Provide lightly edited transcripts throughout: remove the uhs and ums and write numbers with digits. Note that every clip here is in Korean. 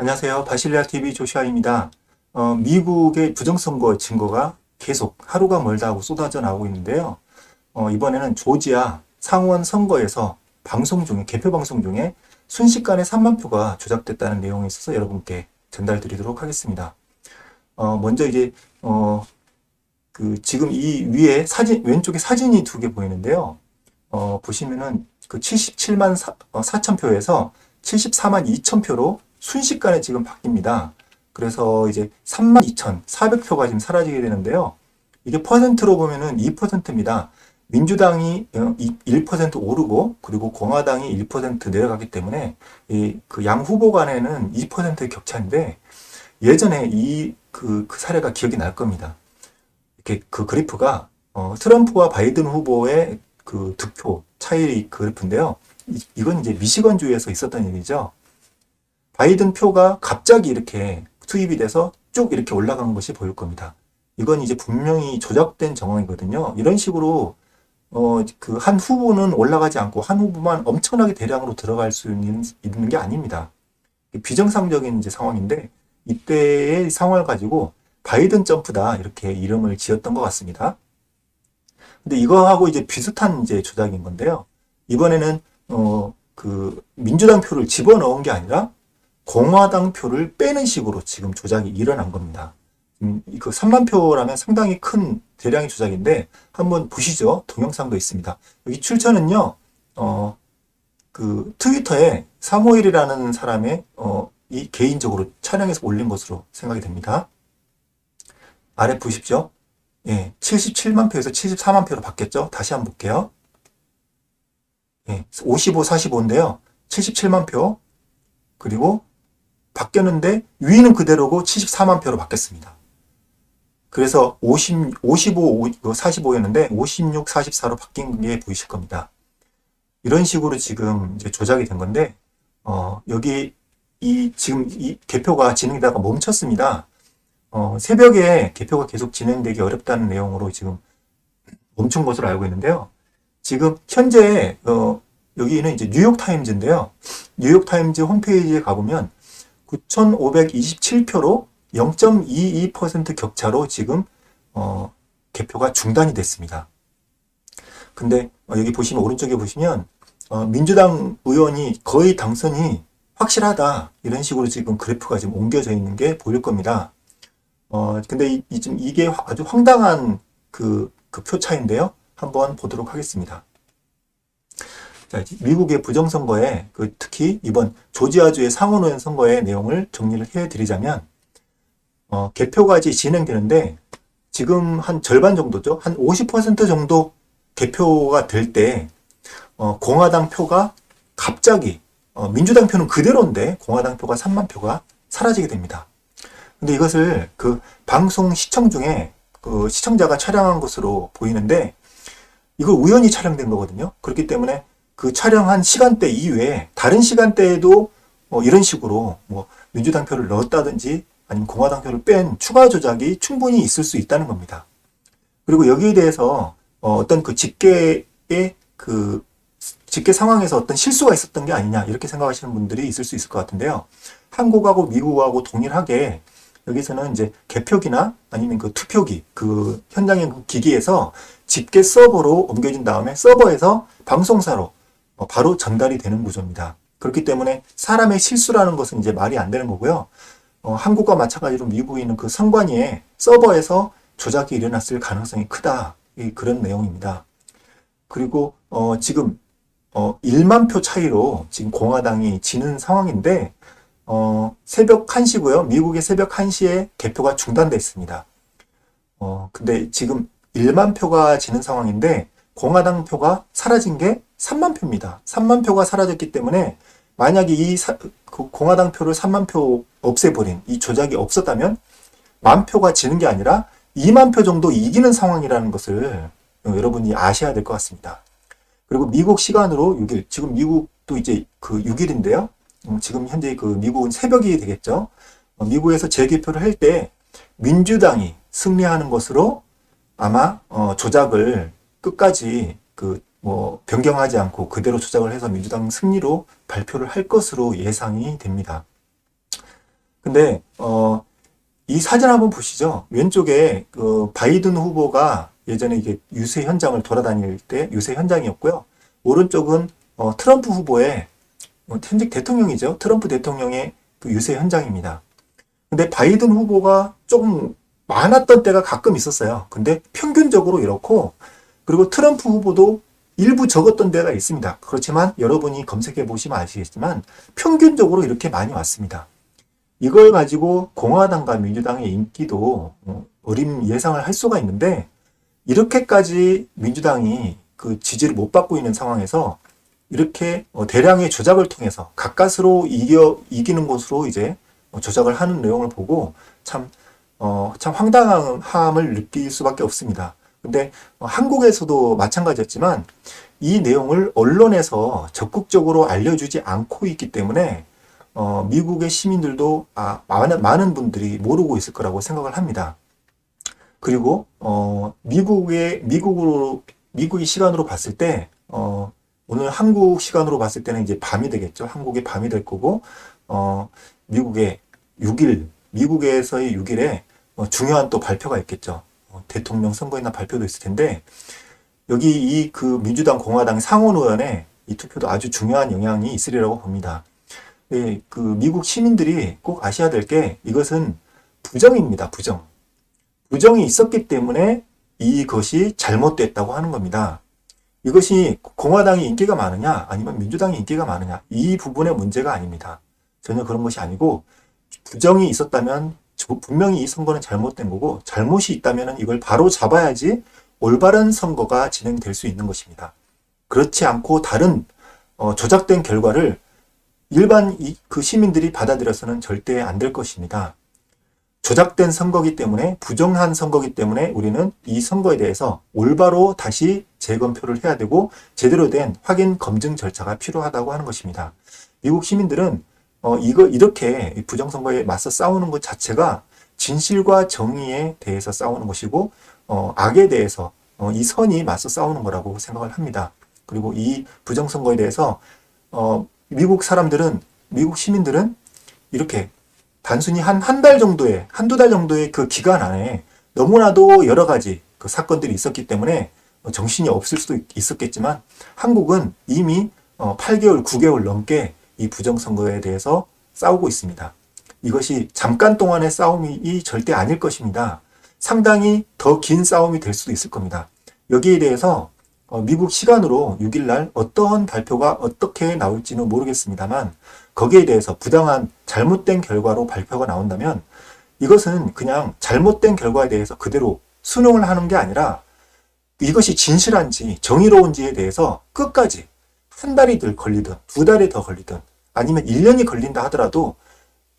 안녕하세요. 바실레아 TV 조시아입니다. 미국의 부정선거 증거가 계속 하루가 멀다 하고 쏟아져 나오고 있는데요. 이번에는 조지아 상원 선거에서 개표 방송 중에 순식간에 3만 표가 조작됐다는 내용이 있어서 여러분께 전달드리도록 하겠습니다. 먼저 이제, 지금 이 위에 왼쪽에 사진이 두 개 보이는데요. 보시면은 그 77만 4천 표에서 74만 2천 표로 순식간에 지금 바뀝니다. 그래서 이제 32,400표가 지금 사라지게 되는데요. 이게 퍼센트로 보면은 2%입니다. 민주당이 1% 오르고 그리고 공화당이 1% 내려가기 때문에 그 양 후보 간에는 2%의 격차인데 예전에 그 사례가 기억이 날 겁니다. 이렇게 그 그래프가 트럼프와 바이든 후보의 그 득표 차이 그래프인데요. 이건 이제 미시건주에서 있었던 일이죠. 바이든 표가 갑자기 이렇게 투입이 돼서 쭉 이렇게 올라간 것이 보일 겁니다. 이건 이제 분명히 조작된 정황이거든요. 이런 식으로 그 한 후보는 올라가지 않고 한 후보만 엄청나게 대량으로 들어갈 수 있는 게 아닙니다. 비정상적인 이제 상황인데 이때의 상황을 가지고 바이든 점프다 이렇게 이름을 지었던 것 같습니다. 근데 이거하고 이제 비슷한 이제 조작인 건데요. 이번에는 그 민주당 표를 집어넣은 게 아니라 공화당 표를 빼는 식으로 지금 조작이 일어난 겁니다. 그 3만 표라면 상당히 큰 대량의 조작인데 한번 보시죠. 동영상도 있습니다. 여기 출처는요. 그 트위터에 사무엘이라는 사람의 이 개인적으로 촬영해서 올린 것으로 생각이 됩니다. 아래 보십시오. 예, 77만 표에서 74만 표로 바뀌었죠. 다시 한번 볼게요. 예, 55, 45인데요. 77만 표 그리고 바뀌었는데 위는 그대로고 74만 표로 바뀌었습니다. 그래서 55, 45였는데 56, 44로 바뀐 게 보이실 겁니다. 이런 식으로 지금 이제 조작이 된 건데 여기 지금 이 개표가 진행되다가 멈췄습니다. 새벽에 개표가 계속 진행되기 어렵다는 내용으로 지금 멈춘 것으로 알고 있는데요. 지금 현재 여기는 이제 뉴욕타임즈인데요. 뉴욕타임즈 홈페이지에 가보면 9,527표로 0.22% 격차로 지금 개표가 중단이 됐습니다. 근데 여기 보시면 오른쪽에 보시면 민주당 의원이 거의 당선이 확실하다 이런 식으로 지금 그래프가 지금 옮겨져 있는 게 보일 겁니다. 근데 지금 이게 아주 황당한 그 표 차인데요. 한번 보도록 하겠습니다. 자, 미국의 부정선거에 특히 이번 조지아주의 상원의원 선거의 내용을 정리를 해드리자면 개표가 이제 진행되는데 지금 한 절반 정도죠. 한 50% 정도 개표가 될 때 공화당 표가 갑자기 민주당 표는 그대로인데 공화당 표가 3만 표가 사라지게 됩니다. 근데 이것을 그 방송 시청 중에 그 시청자가 촬영한 것으로 보이는데 이거 우연히 촬영된 거거든요. 그렇기 때문에 그 촬영한 시간대 이외에 다른 시간대에도 이런 식으로 뭐 민주당 표를 넣었다든지 아니면 공화당 표를 뺀 추가 조작이 충분히 있을 수 있다는 겁니다. 그리고 여기에 대해서 어떤 그 집계 상황에서 어떤 실수가 있었던 게 아니냐 이렇게 생각하시는 분들이 있을 수 있을 것 같은데요. 한국하고 미국하고 동일하게 여기서는 이제 개표기나 아니면 그 투표기, 그 현장의 그 기기에서 집계 서버로 옮겨진 다음에 서버에서 방송사로 바로 전달이 되는 구조입니다. 그렇기 때문에 사람의 실수라는 것은 이제 말이 안 되는 거고요. 한국과 마찬가지로 미국에 있는 그 선관위의 서버에서 조작이 일어났을 가능성이 크다. 그런 내용입니다. 그리고 지금 1만 표 차이로 지금 공화당이 지는 상황인데 새벽 1시고요. 미국의 새벽 1시에 개표가 중단돼 있습니다. 근데 지금 1만 표가 지는 상황인데 공화당 표가 사라진 게 3만 표입니다. 3만 표가 사라졌기 때문에 만약에 그 공화당 표를 3만 표 없애버린 이 조작이 없었다면 만 표가 지는 게 아니라 2만 표 정도 이기는 상황이라는 것을 여러분이 아셔야 될 것 같습니다. 그리고 미국 시간으로 6일, 지금 미국도 이제 그 6일인데요. 지금 현재 그 미국은 새벽이 되겠죠. 미국에서 재개표를 할 때 민주당이 승리하는 것으로 아마 조작을 끝까지 변경하지 않고 그대로 조작을 해서 민주당 승리로 발표를 할 것으로 예상이 됩니다. 근데 이 사진 한번 보시죠. 왼쪽에 그 바이든 후보가 예전에 이게 유세 현장을 돌아다닐 때 유세 현장이었고요. 오른쪽은 트럼프 후보의 현직 대통령이죠. 트럼프 대통령의 그 유세 현장입니다. 근데 바이든 후보가 조금 많았던 때가 가끔 있었어요. 근데 평균적으로 이렇고, 그리고 트럼프 후보도 일부 적었던 데가 있습니다. 그렇지만 여러분이 검색해 보시면 아시겠지만 평균적으로 이렇게 많이 왔습니다. 이걸 가지고 공화당과 민주당의 인기도 어림 예상을 할 수가 있는데, 이렇게까지 민주당이 그 지지를 못 받고 있는 상황에서 이렇게 대량의 조작을 통해서 가까스로 이기는 곳으로 이제 조작을 하는 내용을 보고 참 황당함을 느낄 수밖에 없습니다. 근데 한국에서도 마찬가지였지만 이 내용을 언론에서 적극적으로 알려주지 않고 있기 때문에 미국의 시민들도 많은 분들이 모르고 있을 거라고 생각을 합니다. 그리고 미국의 시간으로 봤을 때 오늘 한국 시간으로 봤을 때는 이제 밤이 되겠죠. 한국의 밤이 될 거고 미국의 6일, 미국에서의 6일에 중요한 또 발표가 있겠죠. 대통령 선거에나 발표도 있을 텐데, 여기 그 민주당 공화당 상원 의원의 이 투표도 아주 중요한 영향이 있으리라고 봅니다. 그 미국 시민들이 꼭 아셔야 될 게, 이것은 부정입니다. 부정이 있었기 때문에 이것이 잘못됐다고 하는 겁니다. 이것이 공화당이 인기가 많으냐 아니면 민주당이 인기가 많으냐, 이 부분의 문제가 아닙니다. 전혀 그런 것이 아니고, 부정이 있었다면 분명히 이 선거는 잘못된 거고, 잘못이 있다면 이걸 바로 잡아야지 올바른 선거가 진행될 수 있는 것입니다. 그렇지 않고 다른 조작된 결과를 일반 그 시민들이 받아들여서는 절대 안 될 것입니다. 조작된 선거기 때문에, 부정한 선거기 때문에 우리는 이 선거에 대해서 올바로 다시 재검표를 해야 되고 제대로 된 확인 검증 절차가 필요하다고 하는 것입니다. 미국 시민들은 이렇게 부정선거에 맞서 싸우는 것 자체가 진실과 정의에 대해서 싸우는 것이고, 악에 대해서 이 선이 맞서 싸우는 거라고 생각을 합니다. 그리고 이 부정선거에 대해서 미국 시민들은 이렇게 단순히 한 달 정도의, 한두 달 정도의 그 기간 안에 너무나도 여러 가지 그 사건들이 있었기 때문에 정신이 없을 수도 있었겠지만, 한국은 이미 8개월, 9개월 넘게 이 부정선거에 대해서 싸우고 있습니다. 이것이 잠깐 동안의 싸움이 절대 아닐 것입니다. 상당히 더 긴 싸움이 될 수도 있을 겁니다. 여기에 대해서 미국 시간으로 6일날 어떠한 발표가 어떻게 나올지는 모르겠습니다만, 거기에 대해서 부당한 잘못된 결과로 발표가 나온다면 이것은 그냥 잘못된 결과에 대해서 그대로 순응을 하는 게 아니라, 이것이 진실한지 정의로운지에 대해서 끝까지 한 달이 더 걸리든 두 달이 더 걸리든 아니면 1년이 걸린다 하더라도,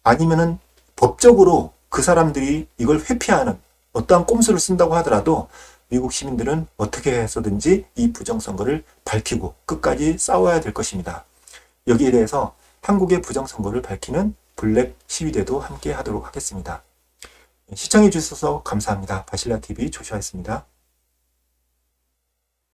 아니면은 법적으로 그 사람들이 이걸 회피하는 어떠한 꼼수를 쓴다고 하더라도 미국 시민들은 어떻게 해서든지 이 부정선거를 밝히고 끝까지 싸워야 될 것입니다. 여기에 대해서 한국의 부정선거를 밝히는 블랙 시위대도 함께 하도록 하겠습니다. 시청해 주셔서 감사합니다. 바실라TV 조슈아였습니다.